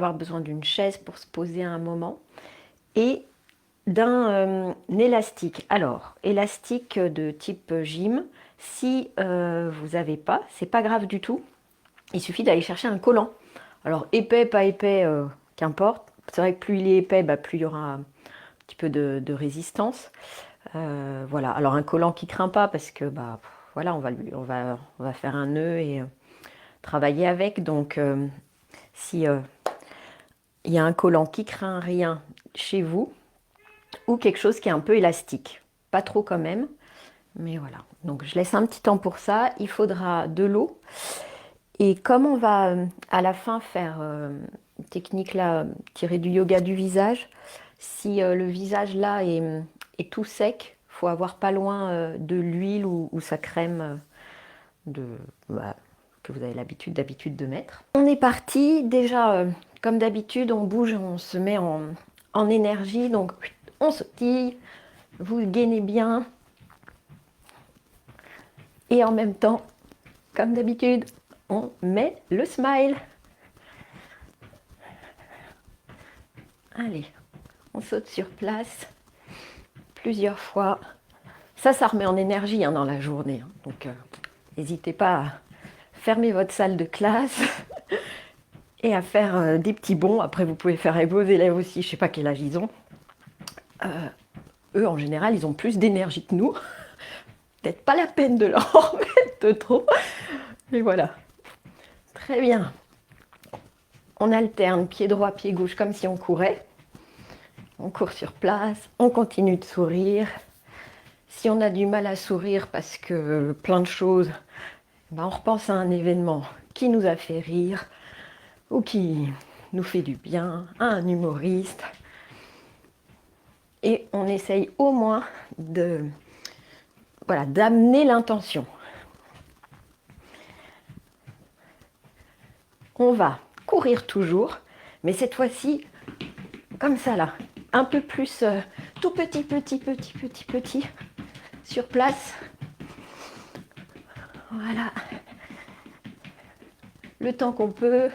avoir besoin d'une chaise pour se poser un moment et d'un élastique. Alors, élastique de type gym, si vous n'avez pas, c'est pas grave du tout. Il suffit d'aller chercher un collant. Alors, épais, pas épais, qu'importe. C'est vrai que plus il est épais, bah, plus il y aura un petit peu de résistance. Voilà. Alors, un collant qui craint pas parce que bah, voilà, on va faire un nœud et travailler avec. Donc, si il y a un collant qui craint rien chez vous, ou quelque chose qui est un peu élastique. Pas trop quand même, mais voilà. Donc je laisse un petit temps pour ça. Il faudra de l'eau. Et comme on va à la fin faire une technique là, tirée du yoga du visage, si le visage là est tout sec, il faut avoir pas loin de l'huile ou sa crème de, bah, que vous avez d'habitude de mettre. On est parti. Déjà, comme d'habitude, on bouge, on se met en énergie. Donc on sautille, vous gainez bien. Et en même temps, comme d'habitude, on met le smile. Allez, on saute sur place plusieurs fois. Ça remet en énergie dans la journée. Donc, n'hésitez pas à fermer votre salle de classe et à faire des petits bonds. Après, vous pouvez faire avec vos élèves aussi. Je ne sais pas quel âge ils ont. Eux, en général, ils ont plus d'énergie que nous. Peut-être pas la peine de leur en mettre trop. Mais voilà. Très bien. On alterne pied droit, pied gauche, comme si on courait. On court sur place, on continue de sourire. Si on a du mal à sourire parce que plein de choses, ben on repense à un événement qui nous a fait rire ou qui nous fait du bien, à un humoriste. Et on essaye au moins d'amener l'intention. On va courir toujours, mais cette fois-ci, comme ça là, un peu plus tout petit, sur place. Voilà. Le temps qu'on peut.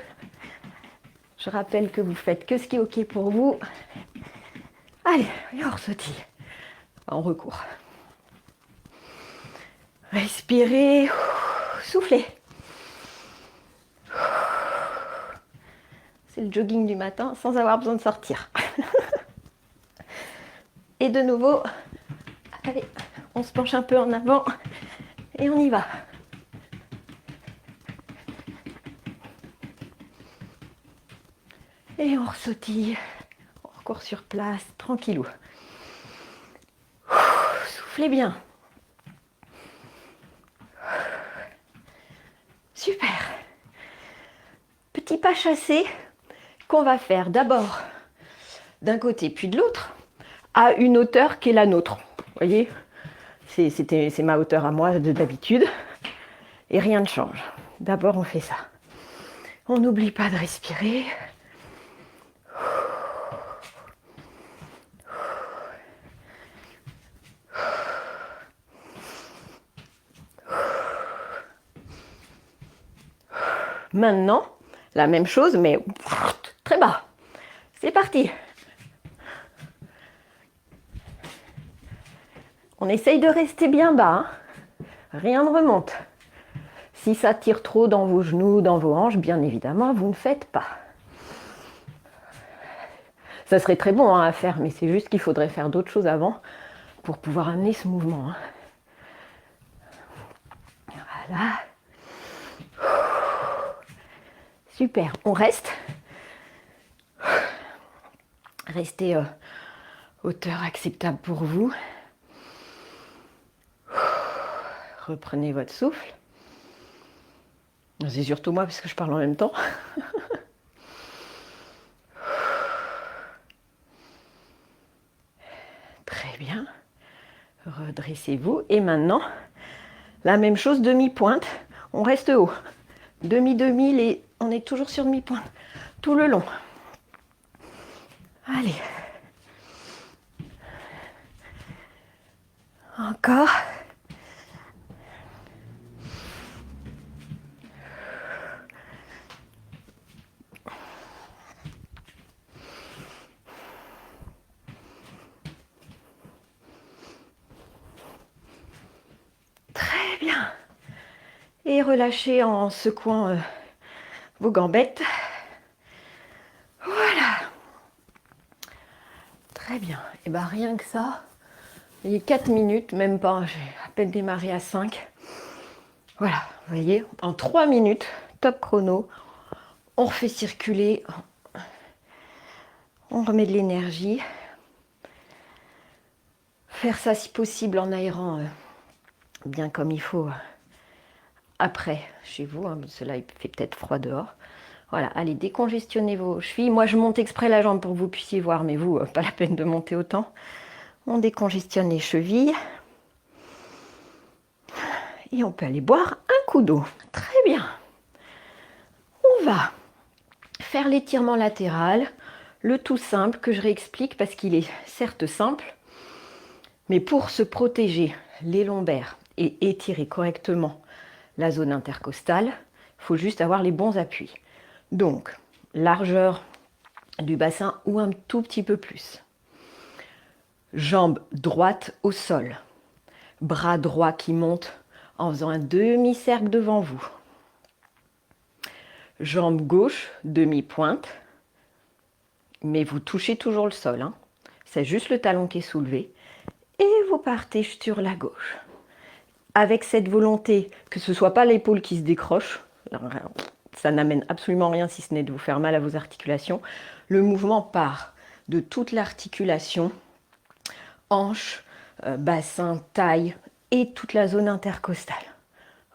Je rappelle que vous faites que ce qui est OK pour vous. Allez, et on sautille. On recourt. Respirez. Soufflez. C'est le jogging du matin sans avoir besoin de sortir. Et de nouveau, allez, on se penche un peu en avant et on y va. Et on ressautille. On recourt sur place, tranquillou. Soufflez bien. Super. Petit pas chassé qu'on va faire d'abord d'un côté puis de l'autre à une hauteur qui est la nôtre. Vous voyez, c'est ma hauteur à moi de d'habitude et rien ne change. D'abord on fait ça. On n'oublie pas de respirer. Maintenant, la même chose, mais très bas. C'est parti. On essaye de rester bien bas. Rien ne remonte. Si ça tire trop dans vos genoux, dans vos hanches, bien évidemment, vous ne faites pas. Ça serait très bon à faire, mais c'est juste qu'il faudrait faire d'autres choses avant pour pouvoir amener ce mouvement. Voilà. Super, on reste. Restez hauteur acceptable pour vous. Reprenez votre souffle. C'est surtout moi parce que je parle en même temps. Très bien. Redressez-vous. Et maintenant, la même chose, demi-pointe. On reste haut. Demi-demi, on est toujours sur demi-pointe. Tout le long. Allez. Encore. Et relâchez en secouant vos gambettes. Voilà. Très bien. Et bien rien que ça, il est 4 minutes, même pas, j'ai à peine démarré à 5. Voilà, vous voyez, en 3 minutes, top chrono, on refait circuler, on remet de l'énergie. Faire ça si possible en aérant bien comme il faut après chez vous, hein, cela il fait peut-être froid dehors. Voilà, allez, décongestionnez vos chevilles. Moi, je monte exprès la jambe pour que vous puissiez voir, mais vous, pas la peine de monter autant. On décongestionne les chevilles. Et on peut aller boire un coup d'eau. Très bien. On va faire l'étirement latéral, le tout simple que je réexplique parce qu'il est certes simple, mais pour se protéger les lombaires et étirer correctement la zone intercostale, il faut juste avoir les bons appuis. Donc, largeur du bassin ou un tout petit peu plus. Jambe droite au sol. Bras droit qui monte en faisant un demi-cercle devant vous. Jambe gauche, demi-pointe. Mais vous touchez toujours le sol. Hein. C'est juste le talon qui est soulevé. Et vous partez sur la gauche. Avec cette volonté que ce ne soit pas l'épaule qui se décroche. Ça n'amène absolument rien si ce n'est de vous faire mal à vos articulations. Le mouvement part de toute l'articulation, hanche, bassin, taille et toute la zone intercostale.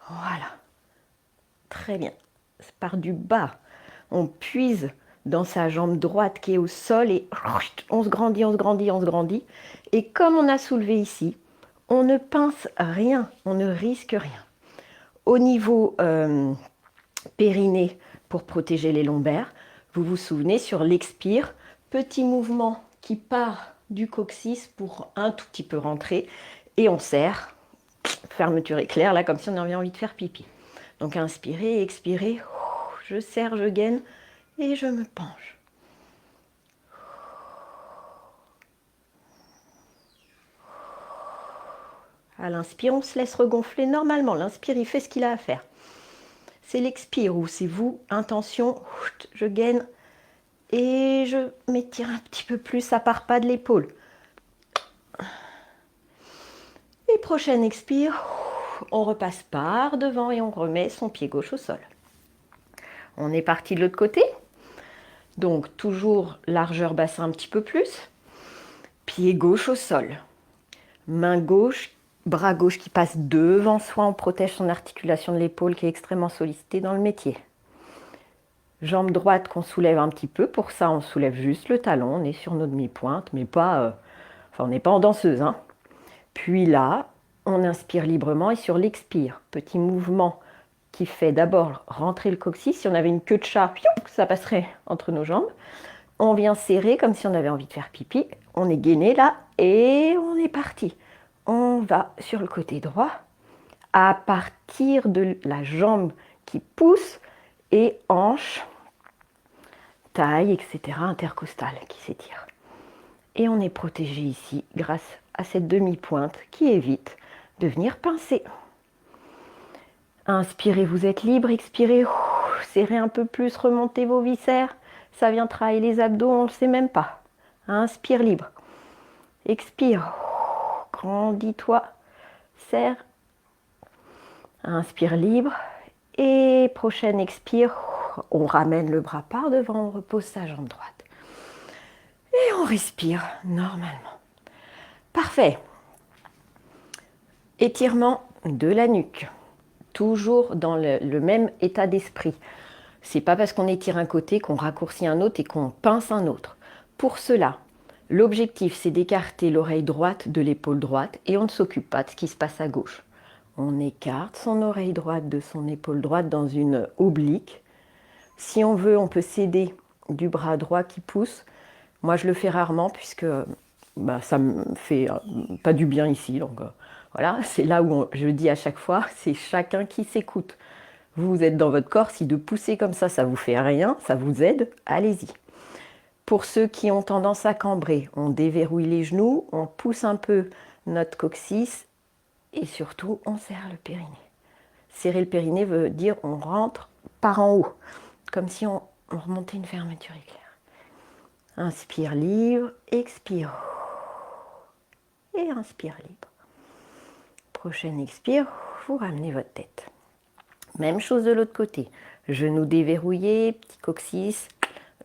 Voilà. Très bien. Ça part du bas. On puise dans sa jambe droite qui est au sol et on se grandit, on se grandit, on se grandit. Et comme on a soulevé ici, on ne pince rien, on ne risque rien. Au niveau périnée, pour protéger les lombaires, vous vous souvenez sur l'expire, petit mouvement qui part du coccyx pour un tout petit peu rentrer et on serre, fermeture éclair, là comme si on avait envie de faire pipi. Donc inspirez, expirez, je serre, je gaine et je me penche. À l'inspire, on se laisse regonfler normalement. L'inspire, il fait ce qu'il a à faire. C'est l'expire où c'est vous, intention, je gaine et je m'étire un petit peu plus, ça part pas de l'épaule. Et prochaine expire, on repasse par devant et on remet son pied gauche au sol. On est parti de l'autre côté. Donc toujours largeur bassin un petit peu plus. Pied gauche au sol. Main gauche, bras gauche qui passe devant soi, on protège son articulation de l'épaule qui est extrêmement sollicitée dans le métier. Jambe droite qu'on soulève un petit peu, pour ça on soulève juste le talon, on est sur nos demi-pointes, mais pas, on n'est pas en danseuse. Hein. Puis là, on inspire librement et sur l'expire, petit mouvement qui fait d'abord rentrer le coccyx. Si on avait une queue de chat, ça passerait entre nos jambes. On vient serrer comme si on avait envie de faire pipi. On est gainé là et on est parti. On va sur le côté droit à partir de la jambe qui pousse et hanche, taille, etc. intercostale qui s'étire. Et on est protégé ici grâce à cette demi-pointe qui évite de venir pincer. Inspirez, vous êtes libre. Expirez, serrez un peu plus, remontez vos viscères. Ça vient travailler les abdos, on ne le sait même pas. Inspire libre. Expire. Grandis-toi. Serre. Inspire libre. Et prochaine expire. On ramène le bras par devant, on repose sa jambe droite. Et on respire normalement. Parfait. Étirement de la nuque. Toujours dans le même état d'esprit. C'est pas parce qu'on étire un côté qu'on raccourcit un autre et qu'on pince un autre. Pour cela, l'objectif c'est d'écarter l'oreille droite de l'épaule droite et on ne s'occupe pas de ce qui se passe à gauche. On écarte son oreille droite de son épaule droite dans une oblique. Si on veut, on peut s'aider du bras droit qui pousse. Moi, je le fais rarement puisque ça me fait pas du bien ici. Donc voilà, c'est là où je dis à chaque fois, c'est chacun qui s'écoute. Vous êtes dans votre corps, si de pousser comme ça vous fait rien, ça vous aide, allez-y. Pour ceux qui ont tendance à cambrer, on déverrouille les genoux, on pousse un peu notre coccyx et surtout on serre le périnée. Serrer le périnée veut dire on rentre par en haut, comme si on remontait une fermeture éclair. Inspire libre, expire. Et inspire libre. Prochaine expire, vous ramenez votre tête. Même chose de l'autre côté. Genoux déverrouillés, petit coccyx,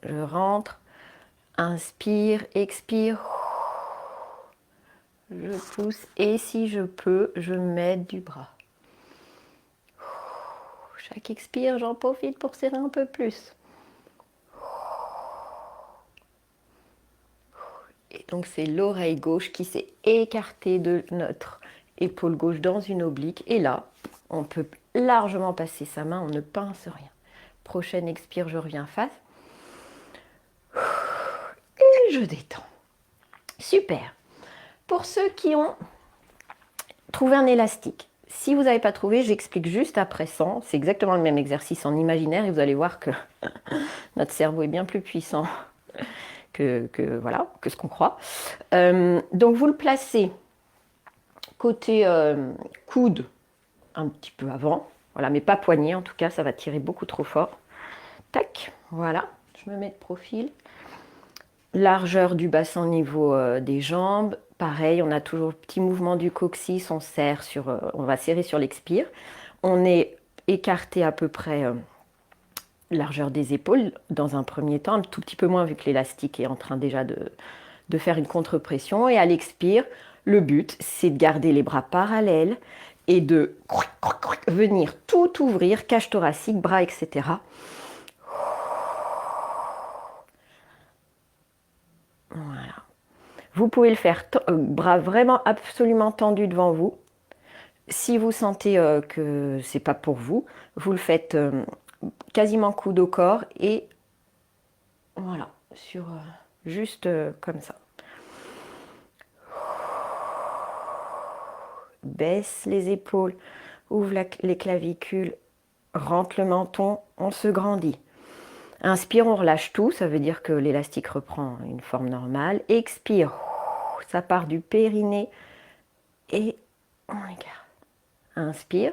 je rentre. Inspire, expire. Je pousse et si je peux, je m'aide du bras. Chaque expire, j'en profite pour serrer un peu plus. Et donc c'est l'oreille gauche qui s'est écartée de notre épaule gauche dans une oblique. Et là, on peut largement passer sa main, on ne pince rien. Prochaine expire, je reviens face. Et je détends. Super. Pour ceux qui ont trouvé un élastique, si vous n'avez pas trouvé, j'explique juste après sans. C'est exactement le même exercice en imaginaire et vous allez voir que notre cerveau est bien plus puissant que ce qu'on croit. Donc vous le placez côté coude un petit peu avant, voilà, mais pas poignet en tout cas, ça va tirer beaucoup trop fort. Tac, voilà, je me mets de profil. Largeur du bassin au niveau des jambes. Pareil, on a toujours le petit mouvement du coccyx, on va serrer sur l'expire. On est écarté à peu près largeur des épaules dans un premier temps, un tout petit peu moins vu que l'élastique est en train déjà de faire une contre-pression. Et à l'expire, le but, c'est de garder les bras parallèles et de venir tout ouvrir, cage thoracique, bras, etc. Voilà. Vous pouvez le faire bras vraiment absolument tendus devant vous. Si vous sentez que c'est pas pour vous, vous le faites quasiment coude au corps et voilà, juste comme ça. Baisse les épaules, ouvre les clavicules, rentre le menton, on se grandit. Inspire, on relâche tout, ça veut dire que l'élastique reprend une forme normale. Expire, ça part du périnée et on écarte. Inspire.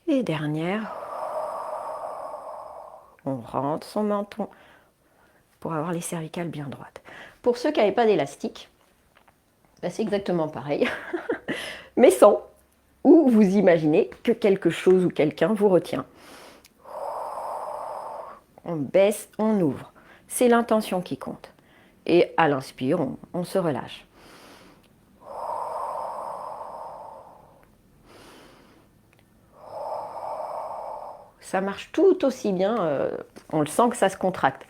Et dernière, on rentre son menton pour avoir les cervicales bien droites. Pour ceux qui n'avaient pas d'élastique, ben c'est exactement pareil, mais sans, ou vous imaginez que quelque chose ou quelqu'un vous retient. On baisse, on ouvre. C'est l'intention qui compte. Et à l'inspire, on se relâche. Ça marche tout aussi bien, on le sent que ça se contracte.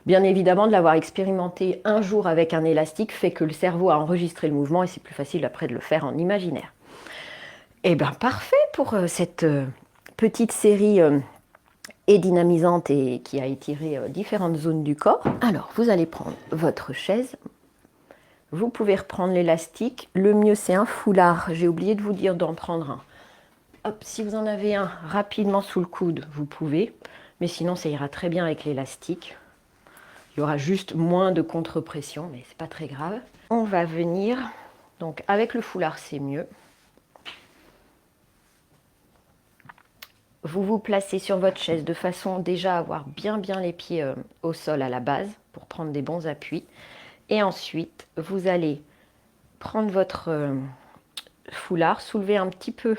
Bien évidemment, de l'avoir expérimenté un jour avec un élastique fait que le cerveau a enregistré le mouvement et c'est plus facile après de le faire en imaginaire. Et bien parfait pour cette petite série et dynamisante et qui a étiré différentes zones du corps. Alors, vous allez prendre votre chaise. Vous pouvez reprendre l'élastique. Le mieux, c'est un foulard. J'ai oublié de vous dire d'en prendre un. Hop, si vous en avez un rapidement sous le coude, vous pouvez. Mais sinon, ça ira très bien avec l'élastique. Il y aura juste moins de contre-pression, mais c'est pas très grave. On va venir, donc avec le foulard, c'est mieux. Vous vous placez sur votre chaise de façon déjà à avoir bien les pieds au sol à la base pour prendre des bons appuis. Et ensuite, vous allez prendre votre foulard, soulever un petit peu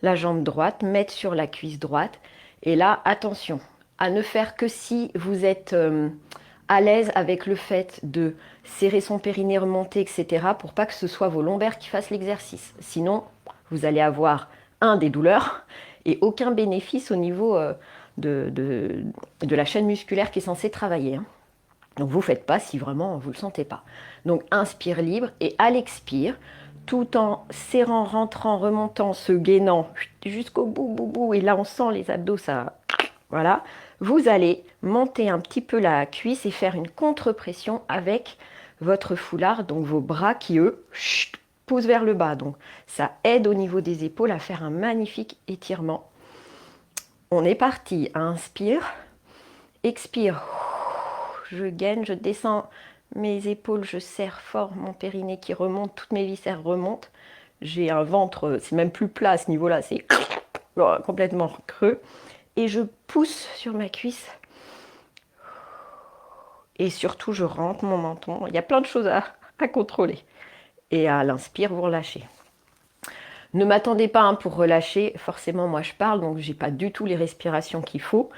la jambe droite, mettre sur la cuisse droite. Et là, attention à ne faire que si vous êtes à l'aise avec le fait de serrer son périnée, remonter, etc. pour pas que ce soit vos lombaires qui fassent l'exercice. Sinon, vous allez avoir des douleurs et aucun bénéfice au niveau de la chaîne musculaire qui est censée travailler. Hein. Donc vous ne faites pas si vraiment vous ne le sentez pas. Donc inspire libre et à l'expire, tout en serrant, rentrant, remontant, se gainant jusqu'au bout. Et là on sent les abdos, ça... Voilà. Vous allez monter un petit peu la cuisse et faire une contre-pression avec votre foulard, donc vos bras qui, eux, poussent vers le bas. Donc ça aide au niveau des épaules à faire un magnifique étirement. On est parti. Inspire, expire. Je gaine, je descends mes épaules, je serre fort mon périnée qui remonte, toutes mes viscères remontent. J'ai un ventre, c'est même plus plat à ce niveau-là, c'est complètement creux. Et je pousse sur ma cuisse. Et surtout, je rentre mon menton. Il y a plein de choses à contrôler. Et à l'inspire, vous relâchez. Ne m'attendez pas pour relâcher. Forcément, moi, je parle, donc je n'ai pas du tout les respirations qu'il faut.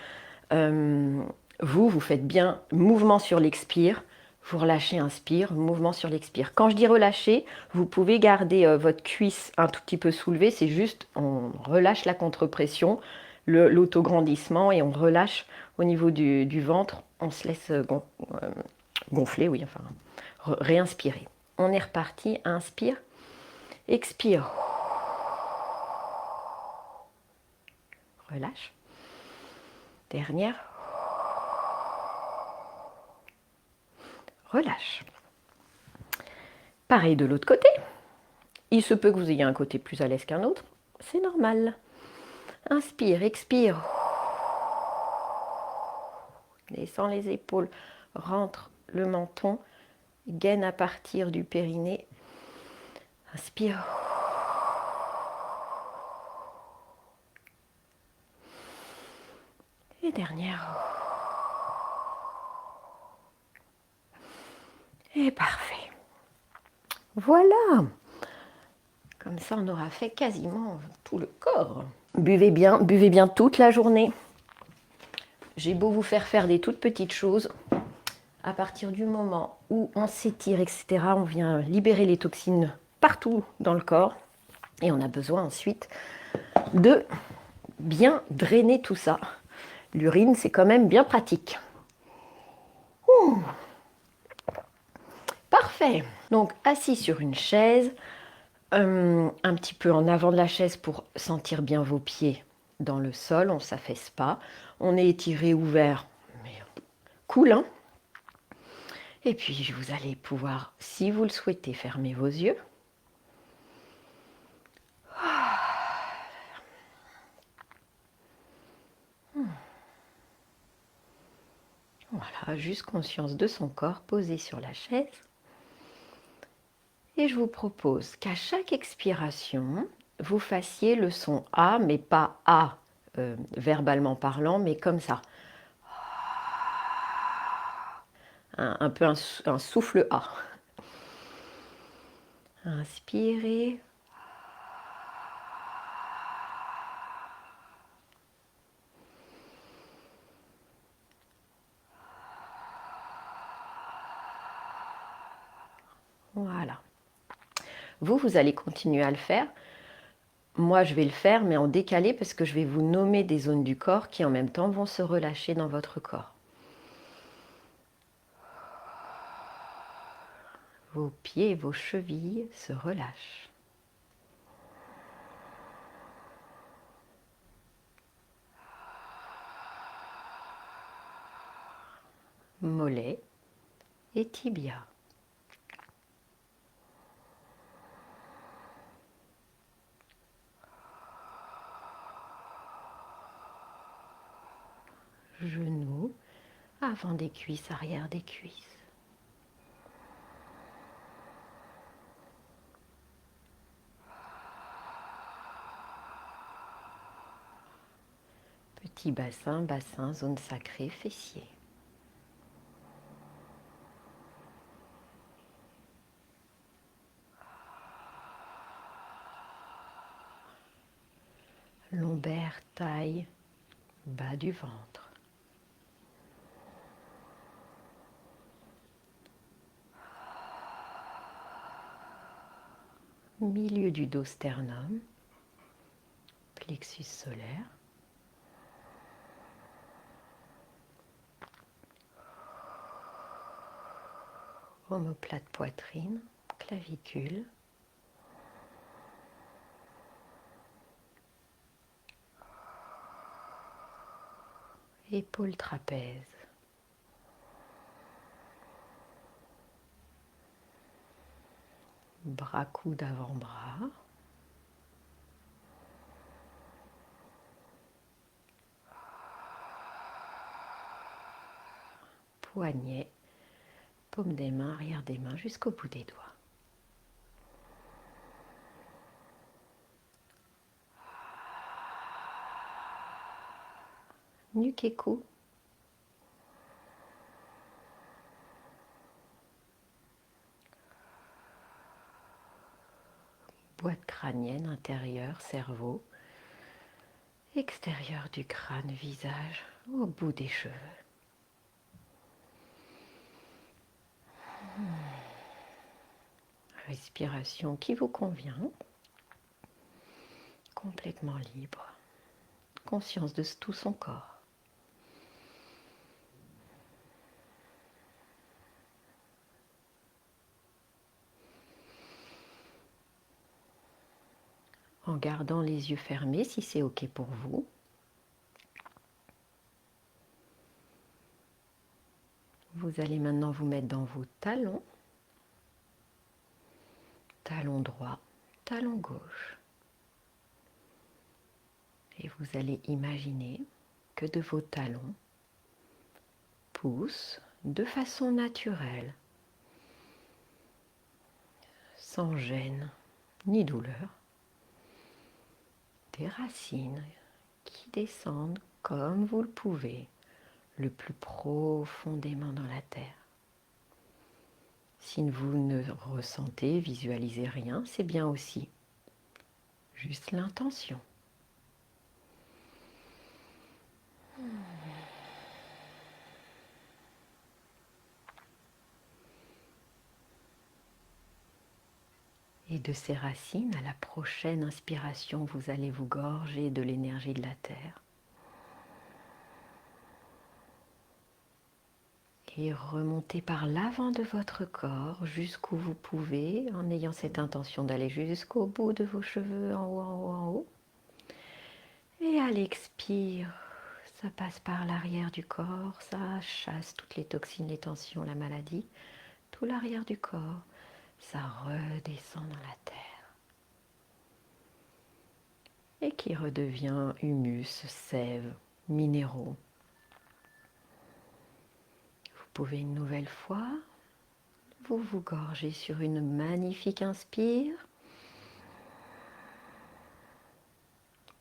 Vous faites bien mouvement sur l'expire. Vous relâchez, inspire, mouvement sur l'expire. Quand je dis relâcher, vous pouvez garder votre cuisse un tout petit peu soulevée. C'est juste, on relâche la contre-pression, l'autograndissement et on relâche au niveau du ventre. On se laisse gonfler, oui, enfin, réinspirer. On est reparti, inspire, expire. Relâche. Dernière. Relâche. Pareil de l'autre côté. Il se peut que vous ayez un côté plus à l'aise qu'un autre. C'est normal. Inspire, expire. Descends les épaules. Rentre le menton. Gaine à partir du périnée. Inspire. Et dernière. Et parfait. Voilà. Comme ça, on aura fait quasiment tout le corps. Buvez bien toute la journée. J'ai beau vous faire des toutes petites choses. À partir du moment où on s'étire, etc., on vient libérer les toxines partout dans le corps. Et on a besoin ensuite de bien drainer tout ça. L'urine, c'est quand même bien pratique. Parfait. Donc, assis sur une chaise, un petit peu en avant de la chaise pour sentir bien vos pieds dans le sol. On ne s'affaisse pas. On est étiré, ouvert, mais cool, hein? Et puis, vous allez pouvoir, si vous le souhaitez, fermer vos yeux. Voilà, juste conscience de son corps posé sur la chaise. Et je vous propose qu'à chaque expiration, vous fassiez le son A, mais pas A verbalement parlant, mais comme ça. Un peu un souffle A. Inspirez. Voilà. Vous allez continuer à le faire. Moi, je vais le faire, mais en décalé, parce que je vais vous nommer des zones du corps qui, en même temps, vont se relâcher dans votre corps. Vos pieds et vos chevilles se relâchent. Mollets et tibia. Genoux, avant des cuisses, arrière des cuisses. Petit bassin, zone sacrée, fessier. Lombaire, taille, bas du ventre. Milieu du dos, sternum, plexus solaire. Omoplate poitrine, clavicule. Épaules trapèze. Bras coude avant-bras. Poignets, paume des mains, arrière des mains jusqu'au bout des doigts. nuque et cou. Boîte crânienne, intérieure, cerveau. Extérieur du crâne, visage, au bout des cheveux. Respiration qui vous convient. Complètement libre. Conscience de tout son corps. En gardant les yeux fermés si c'est OK pour vous. Vous allez maintenant vous mettre dans vos talons. Talon droit, talon gauche. Et vous allez imaginer que de vos talons poussent de façon naturelle, sans gêne ni douleur, des racines qui descendent comme vous le pouvez, le plus profondément dans la terre. Si vous ne ressentez, visualisez rien, c'est bien aussi. Juste l'intention. Et de ces racines, à la prochaine inspiration, vous allez vous gorger de l'énergie de la terre. Et remontez par l'avant de votre corps jusqu'où vous pouvez, en ayant cette intention d'aller jusqu'au bout de vos cheveux, en haut, en haut, en haut. Et à l'expire, ça passe par l'arrière du corps, ça chasse toutes les toxines, les tensions, la maladie, tout l'arrière du corps, ça redescend dans la terre. Et qui redevient humus, sève, minéraux. Vous pouvez une nouvelle fois vous gorger sur une magnifique inspire.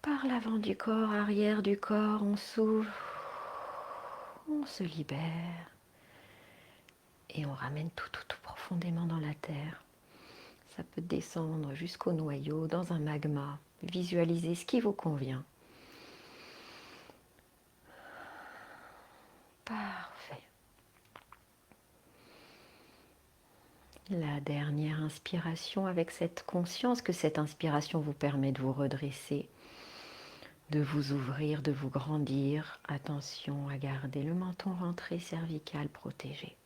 Par l'avant du corps, arrière du corps, on s'ouvre, on se libère et on ramène tout profondément dans la terre. Ça peut descendre jusqu'au noyau, dans un magma. Visualisez ce qui vous convient. Parfait. La dernière inspiration avec cette conscience que cette inspiration vous permet de vous redresser, de vous ouvrir, de vous grandir. Attention à garder le menton rentré, cervical protégé.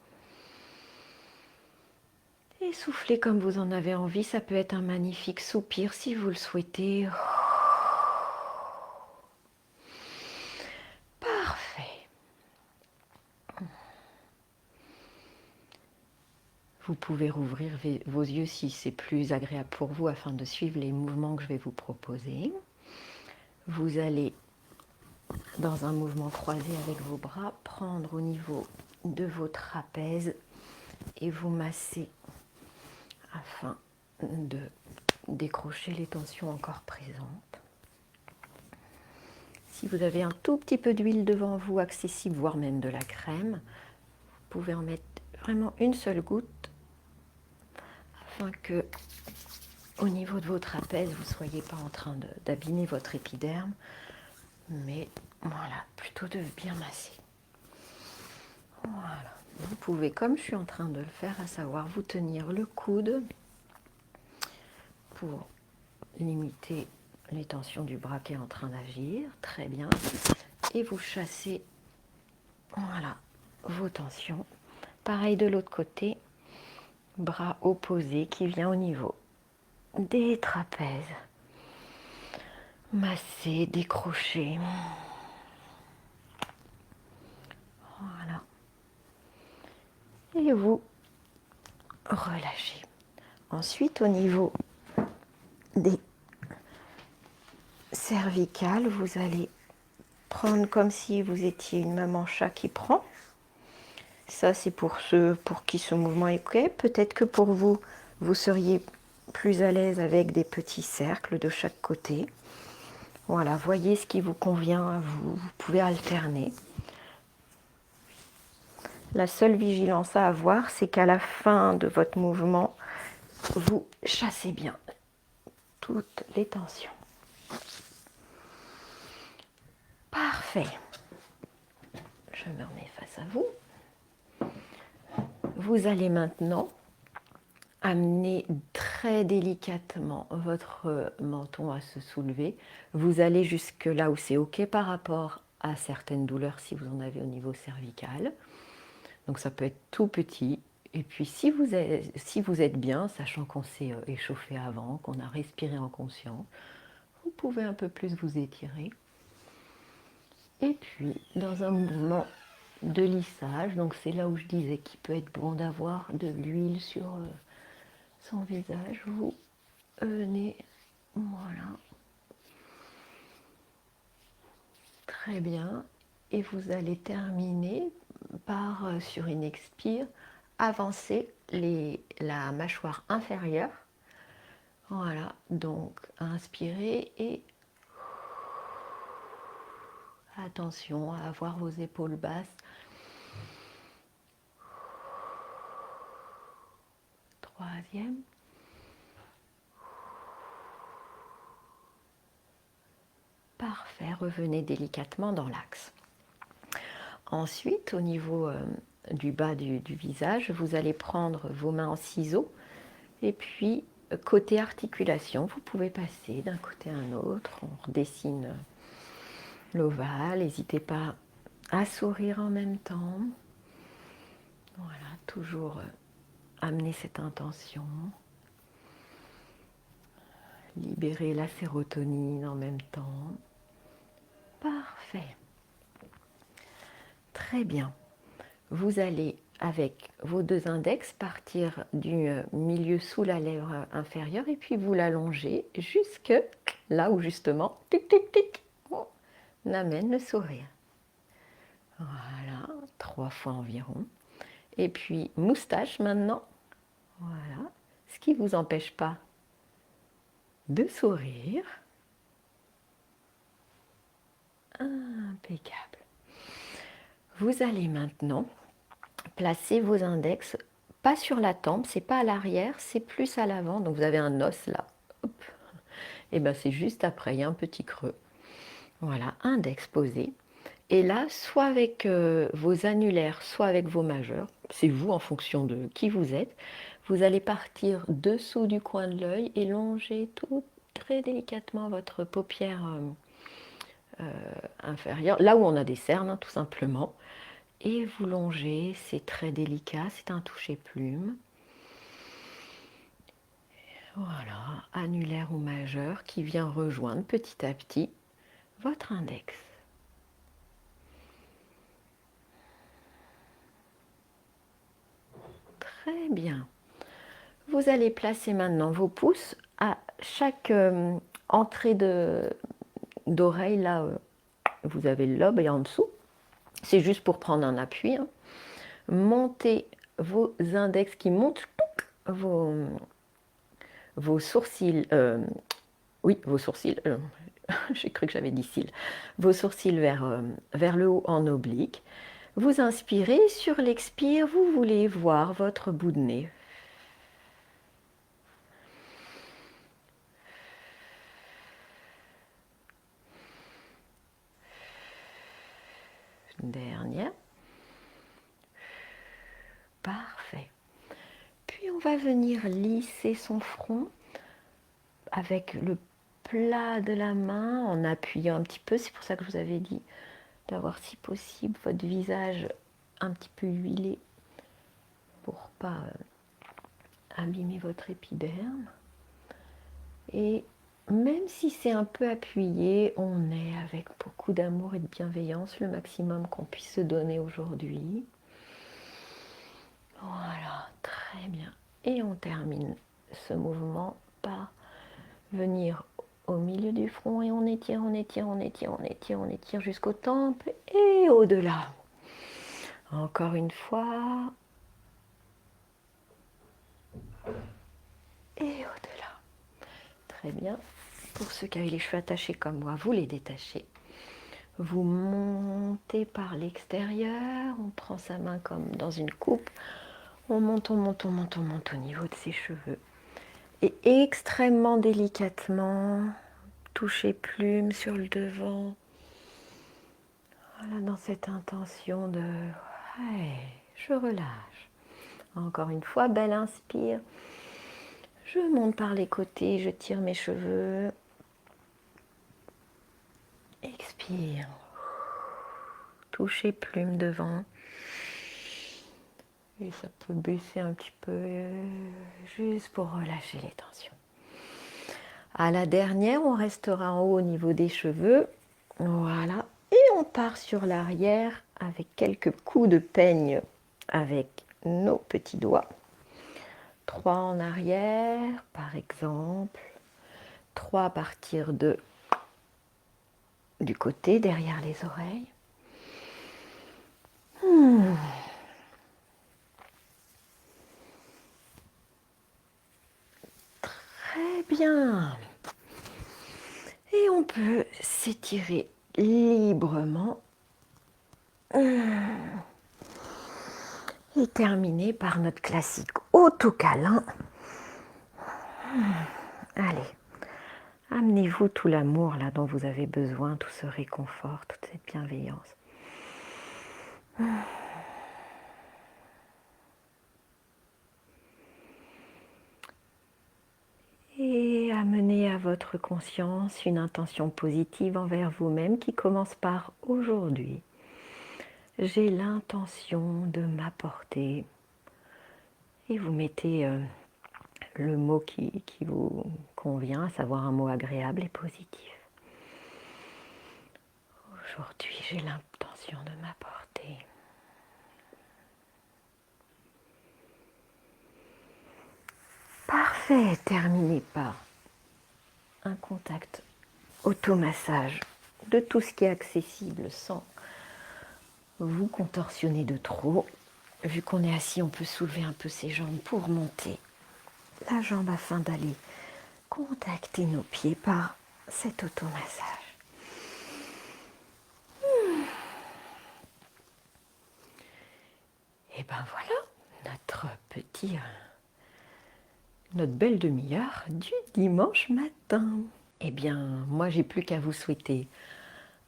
Et soufflez comme vous en avez envie, ça peut être un magnifique soupir si vous le souhaitez. Parfait. Vous pouvez rouvrir vos yeux si c'est plus agréable pour vous afin de suivre les mouvements que je vais vous proposer. Vous allez, dans un mouvement croisé avec vos bras, prendre au niveau de vos trapèzes et vous masser afin de décrocher les tensions encore présentes. Si vous avez un tout petit peu d'huile devant vous accessible, voire même de la crème, vous pouvez en mettre vraiment une seule goutte afin que au niveau de vos trapèzes, vous ne soyez pas en train d'abîmer votre épiderme, mais voilà, plutôt de bien masser. Voilà. Vous pouvez, comme je suis en train de le faire, à savoir vous tenir le coude pour limiter les tensions du bras qui est en train d'agir. Très bien. Et vous chassez, voilà, vos tensions. Pareil de l'autre côté, bras opposé qui vient au niveau des trapèzes. Masser, décrocher. Voilà. Et vous relâchez. Ensuite, au niveau des cervicales, vous allez prendre comme si vous étiez une maman chat qui prend. Ça, c'est pour ceux pour qui ce mouvement est OK. Peut-être que pour vous, vous seriez plus à l'aise avec des petits cercles de chaque côté. Voilà, voyez ce qui vous convient à vous. Vous pouvez alterner. La seule vigilance à avoir, c'est qu'à la fin de votre mouvement, vous chassez bien toutes les tensions. Parfait. Je me remets face à vous. Vous allez maintenant amener très délicatement votre menton à se soulever. Vous allez jusque là où c'est OK par rapport à certaines douleurs si vous en avez au niveau cervical. Donc ça peut être tout petit. Et puis si vous êtes bien, sachant qu'on s'est échauffé avant, qu'on a respiré en conscience, vous pouvez un peu plus vous étirer. Et puis dans un mouvement de lissage, donc c'est là où je disais qu'il peut être bon d'avoir de l'huile sur son visage, vous venez, voilà, très bien, et vous allez terminer par, sur une expire, avancer la mâchoire inférieure, voilà, donc inspirez et attention à avoir vos épaules basses. Troisième. Parfait, revenez délicatement dans l'axe. Ensuite, au niveau du bas du visage, vous allez prendre vos mains en ciseaux et puis côté articulation, vous pouvez passer d'un côté à un autre. On redessine l'ovale, n'hésitez pas à sourire en même temps. Voilà, toujours amener cette intention. Libérer la sérotonine en même temps. Parfait. Très bien. Vous allez, avec vos deux index, partir du milieu sous la lèvre inférieure et puis vous l'allongez jusque là où justement, tic, tic, tic, on amène le sourire. Voilà, 3 fois environ. Et puis moustache maintenant. Voilà, ce qui ne vous empêche pas de sourire. Impeccable. Vous allez maintenant placer vos index, pas sur la tempe, c'est pas à l'arrière, c'est plus à l'avant. Donc vous avez un os là. Hop. Et bien c'est juste après, il y a un petit creux. Voilà, index posé. Et là, soit avec vos annulaires, soit avec vos majeurs, c'est vous en fonction de qui vous êtes, vous allez partir dessous du coin de l'œil et longer tout très délicatement votre paupière inférieure, là où on a des cernes, hein, tout simplement. Et vous longez, c'est très délicat, c'est un toucher plume. Voilà, annulaire ou majeur qui vient rejoindre petit à petit votre index. Très bien. Vous allez placer maintenant vos pouces à chaque entrée d'oreille, là, vous avez le lobe et en dessous. C'est juste pour prendre un appui. Hein. Montez vos index qui montent vos sourcils. Oui, vos sourcils. J'ai cru que j'avais dit cils. Vos sourcils vers le haut en oblique. Vous inspirez, sur l'expire, vous voulez voir votre bout de nez. Dernière. Parfait. Puis on va venir lisser son front avec le plat de la main en appuyant un petit peu. C'est pour ça que je vous avais dit d'avoir si possible votre visage un petit peu huilé pour pas abîmer votre épiderme. Et même si c'est un peu appuyé, on est avec beaucoup d'amour et de bienveillance, le maximum qu'on puisse se donner aujourd'hui. Voilà, très bien. Et on termine ce mouvement par venir au milieu du front et on étire, on étire, on étire, on étire, on étire jusqu'aux tempes et au-delà. Encore une fois. Et au-delà. Très bien. Pour ceux qui avaient les cheveux attachés comme moi, vous les détachez. Vous montez par l'extérieur, on prend sa main comme dans une coupe, on monte, on monte, on monte, on monte au niveau de ses cheveux. Et extrêmement délicatement, toucher plume sur le devant. Voilà, dans cette intention de ouais, je relâche. Encore une fois, belle inspire. Je monte par les côtés, je tire mes cheveux. Expire. Toucher plume devant. Et ça peut baisser un petit peu, juste pour relâcher les tensions. À la dernière, on restera en haut au niveau des cheveux. Voilà. Et on part sur l'arrière avec quelques coups de peigne avec nos petits doigts. 3 en arrière, par exemple. 3 à partir du côté, derrière les oreilles. Très bien. Et on peut s'étirer librement. Et terminer par notre classique auto-câlin. Allez, amenez-vous tout l'amour là dont vous avez besoin, tout ce réconfort, toute cette bienveillance. Et amenez à votre conscience une intention positive envers vous-même qui commence par aujourd'hui. J'ai l'intention de m'apporter. Et vous mettez le mot qui vous convient, à savoir un mot agréable et positif. Aujourd'hui, j'ai l'intention de m'apporter. Parfait, terminez par un contact automassage de tout ce qui est accessible sans vous contorsionner de trop. Vu qu'on est assis, on peut soulever un peu ses jambes pour monter la jambe afin d'aller contacter nos pieds par cet automassage. Et ben voilà, notre belle demi-heure du dimanche matin. Eh bien, moi j'ai plus qu'à vous souhaiter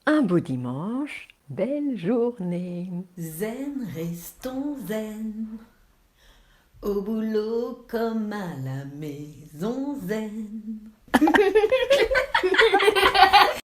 un beau dimanche, belle journée. Zen, restons zen. Au boulot comme à la maison zen.